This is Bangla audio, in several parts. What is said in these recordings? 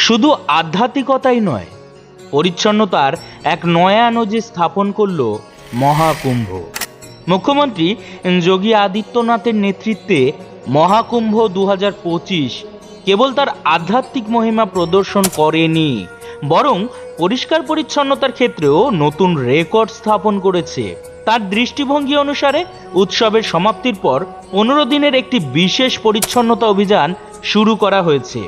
শুধু আধ্যাত্মিকতাই নয়, পরিচ্ছন্নতার এক নয়া নজির স্থাপন করল মহাকুম্ভ। মুখ্যমন্ত্রী যোগী আদিত্যনাথের নেতৃত্বে মহাকুম্ভ 2025 কেবল তার আধ্যাত্মিক মহিমা প্রদর্শন করেনি, বরং পরিষ্কার পরিচ্ছন্নতার ক্ষেত্রেও নতুন রেকর্ড স্থাপন করেছে। তার দৃষ্টিভঙ্গি অনুসারে উৎসবের সমাপ্তির পর 15 দিনের একটি বিশেষ পরিচ্ছন্নতা অভিযান শুরু করা হয়েছে।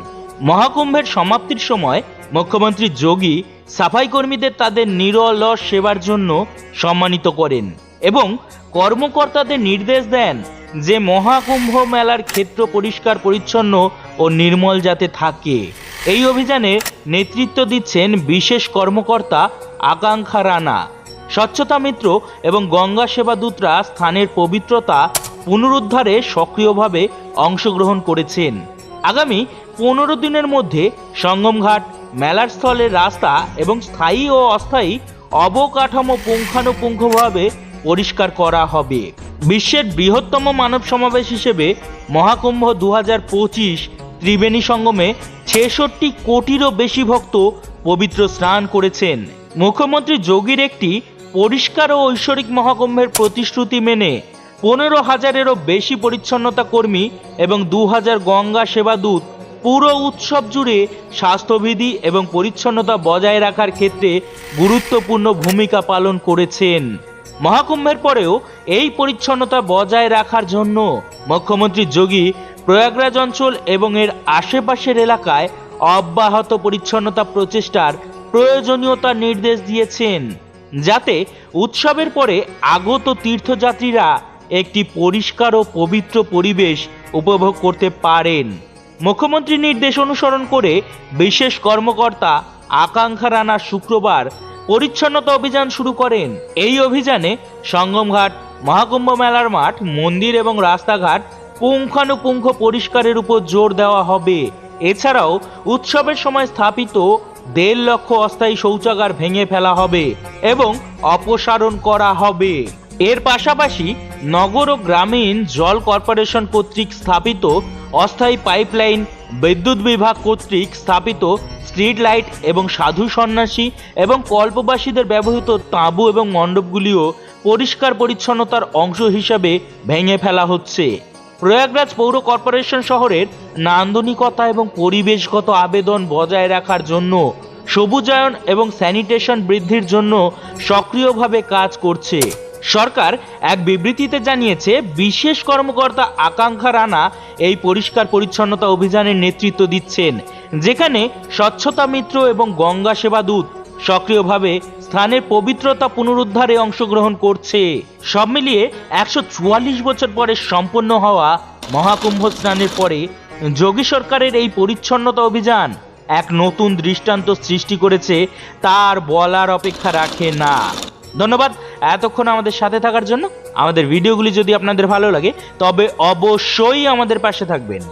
মহাকুম্ভের সমাপ্তির সময় মুখ্যমন্ত্রী যোগী সাফাই কর্মীদের তাদের নিরলস সেবার জন্য সম্মানিত করেন এবং কর্মকর্তাদের নির্দেশ দেন যে মহাকুম্ভ মেলার ক্ষেত্র পরিষ্কার পরিচ্ছন্ন ও নির্মল যাতে থাকে। এই অভিযানে নেতৃত্ব দিচ্ছেন বিশেষ কর্মকর্তা আকাঙ্ক্ষা রানা। স্বচ্ছতা মিত্র এবং গঙ্গা সেবা দূতরা স্থানের পবিত্রতা পুনরুদ্ধারে সক্রিয়ভাবে অংশগ্রহণ করেছেন। আগামী 15 দিনের মধ্যে সঙ্গমঘাট, মেলার স্থলের রাস্তা এবং স্থায়ী ও অস্থায়ী অবকাঠামো পুঙ্খানুপুঙ্খভাবে পরিষ্কার করা হবে। বিশ্বের বৃহত্তম মানব সমাবেশ হিসেবে মহাকুম্ভ 2025 ত্রিবেণী সঙ্গমে 66 কোটিরও বেশি ভক্ত পবিত্র স্নান করেছেন। মুখ্যমন্ত্রী যোগীর একটি পরিষ্কার ও ঐশ্বরিক মহাকুম্ভের প্রতিশ্রুতি মেনে 15,000-এরও বেশি পরিচ্ছন্নতা কর্মী এবং 2,000 গঙ্গা সেবা দূত পুরো উৎসব জুড়ে স্বাস্থ্যবিধি এবং পরিচ্ছন্নতা বজায় রাখার ক্ষেত্রে গুরুত্বপূর্ণ ভূমিকা পালন করেছেন। মহাকুম্ভের পরেও এই পরিচ্ছন্নতা বজায় রাখার জন্য মুখ্যমন্ত্রী যোগী প্রয়াগরাজ অঞ্চল এবং এর আশেপাশের এলাকায় অব্যাহত পরিচ্ছন্নতা প্রচেষ্টার প্রয়োজনীয়তার নির্দেশ দিয়েছেন, যাতে উৎসবের পরে আগত তীর্থযাত্রীরা একটি পরিষ্কার ও পবিত্র পরিবেশ উপভোগ করতে পারেন। মুখ্যমন্ত্রীর নির্দেশ অনুসরণ করে বিশেষ কর্মকর্তা আকাঙ্ক্ষা রানা শুক্রবার পরিচ্ছন্নতা অভিযান শুরু করেন। এই অভিযানে সঙ্গমঘাট, মহাকুম্ভ মেলার মাঠ, মন্দির এবং রাস্তাঘাট পুঙ্খানুপুঙ্খ পরিষ্কারের উপর জোর দেওয়া হবে। এছাড়াও উৎসবের সময় স্থাপিত 1.5 লক্ষ অস্থায়ী শৌচাগার ভেঙে ফেলা হবে এবং অপসারণ করা হবে। এর পাশাপাশি নগর ও গ্রামীণ জল কর্পোরেশন কর্তৃক স্থাপিত অস্থায়ী পাইপলাইন, বিদ্যুৎ বিভাগ কর্তৃক স্থাপিত স্ট্রিট লাইট এবং সাধু সন্ন্যাসী এবং কল্পবাসীদের ব্যবহৃত তাঁবু এবং মণ্ডপগুলিও পরিষ্কার পরিচ্ছন্নতার অংশ হিসাবে ভেঙে ফেলা হচ্ছে। প্রয়াগরাজ পৌর কর্পোরেশন শহরের নান্দনিকতা এবং পরিবেশগত আবেদন বজায় রাখার জন্য সবুজায়ন এবং স্যানিটেশন বৃদ্ধির জন্য সক্রিয়ভাবে কাজ করছে। সরকার এক বিবৃতিতে জানিয়েছে, বিশেষ কর্মকর্তা আকাঙ্ক্ষা রানা এই পরিষ্কার পরিচ্ছন্নতা অভিযানের নেতৃত্ব দিচ্ছেন, যেখানে স্বচ্ছতা মিত্র এবং গঙ্গা সেবা দূত সক্রিয়ভাবে স্থানের পবিত্রতা পুনরুদ্ধারে অংশগ্রহণ করছে। সব মিলিয়ে 144 বছর পরে সম্পন্ন হওয়া মহাকুম্ভ স্নানের পরে যোগী সরকারের এই পরিচ্ছন্নতা অভিযান এক নতুন দৃষ্টান্ত সৃষ্টি করেছে, তার বলার অপেক্ষা রাখে না। ধন্যবাদ এতক্ষণ আমাদের সাথে থাকার জন্য। আমাদের ভিডিওগুলি যদি আপনাদের ভালো লাগে তবে অবশ্যই আমাদের পাশে থাকবেন।